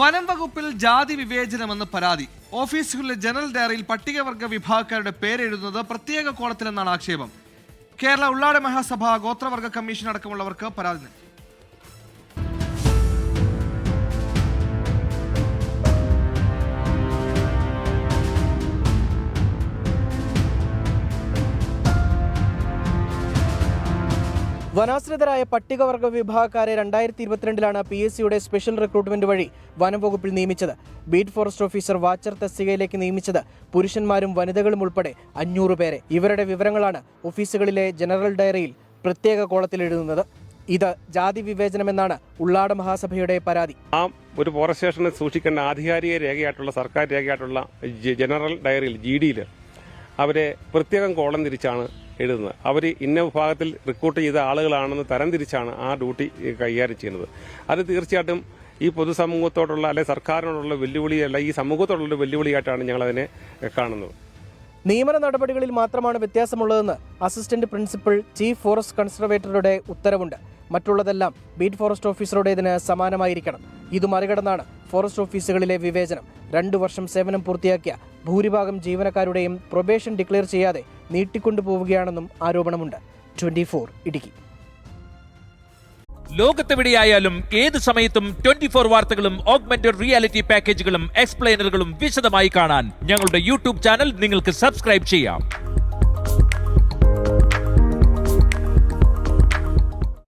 വനം വകുപ്പിൽ ജാതി വിവേചനമെന്ന് പരാതി. ഓഫീസുകളിലെ ജനറൽ ഡയറിയിൽ പട്ടികവർഗ വിഭാഗക്കാരുടെ പേരെഴുതുന്നത് പ്രത്യേക കോളത്തിലെന്നാണ് ആക്ഷേപം. കേരള ഉള്ളാട മഹാസഭ ഗോത്രവർഗ കമ്മീഷൻ അടക്കമുള്ളവർക്ക് പരാതി നൽകി. വനാശ്രിതരായ പട്ടികവർഗ വിഭാഗക്കാരെ 2022 PSCയുടെ സ്പെഷ്യൽ റിക്രൂട്ട്മെന്റ് വഴി വനംവകുപ്പിൽ നിയമിച്ചത്. ബീറ്റ് ഫോറസ്റ്റ് ഓഫീസർ വാച്ചർ തസ്തികയിലേക്ക് നിയമിച്ചത് പുരുഷന്മാരും വനിതകളും ഉൾപ്പെടെ 500 പേരെ. ഇവരുടെ വിവരങ്ങളാണ് ഓഫീസുകളിലെ ജനറൽ ഡയറിയിൽ പ്രത്യേക കോളത്തിൽ എഴുതുന്നത്. ഇത് ജാതി വിവേചനമെന്നാണ് ഉള്ളാട മഹാസഭയുടെ പരാതി. ഒരു ഫോറസ്റ്റ് സ്റ്റേഷനിൽ സൂക്ഷിക്കേണ്ട ആധികാരിക രേഖയായിട്ടുള്ള സർക്കാർ രേഖയായിട്ടുള്ള ജനറൽ ഡയറിയിൽ GDയിൽ അവരെ പ്രത്യേകം കോളം തിരിച്ചാണ് എഴുതുന്നത്. അവർ ഇന്ന വിഭാഗത്തിൽ റിക്രൂട്ട് ചെയ്ത ആളുകളാണെന്ന് തരംതിരിച്ചാണ് ആ ഡ്യൂട്ടി കൈകാര്യം ചെയ്യുന്നത്. അത് തീർച്ചയായിട്ടും ഈ പൊതുസമൂഹത്തോടുള്ള അല്ലെ സർക്കാരിനോടുള്ള വെല്ലുവിളിയല്ല, ഈ സമൂഹത്തോടുള്ള വെല്ലുവിളിയായിട്ടാണ് ഞങ്ങളതിനെ കാണുന്നത്. നിയമന നടപടികളിൽ മാത്രമാണ് വ്യത്യാസമുള്ളതെന്ന് അസിസ്റ്റന്റ് പ്രിൻസിപ്പൽ ചീഫ് ഫോറസ്റ്റ് കൺസർവേറ്ററുടെ ഉത്തരവുണ്ട്. മറ്റുള്ളതെല്ലാം ബീറ്റ് ഫോറസ്റ്റ് ഓഫീസറുടേതിന് സമാനമായിരിക്കണം. ഇത് മറികടന്നാണ് ഫോറസ്റ്റ് ഓഫീസുകളിലെ വിവേചനം. 2 വർഷം സേവനം പൂർത്തിയാക്കിയ ഭൂരിഭാഗം ജീവനക്കാരുടെയും പ്രൊബേഷൻ ഡിക്ലെയർ ചെയ്യാതെ നീട്ടിക്കൊണ്ടുപോവുകയാണെന്നും ആരോപണമുണ്ട്. 24 ഇടുക്കി. ലോകത്തെവിടെയായാലും ഏത് സമയത്തും 24 വാർത്തകളും ഓഗ്മെന്റഡ് റിയാലിറ്റി പാക്കേജുകളും എക്സ്പ്ലെയിനറുകളും വിശദമായി കാണാൻ ഞങ്ങളുടെ YouTube ചാനൽ നിങ്ങൾക്ക് സബ്സ്ക്രൈബ് ചെയ്യാം.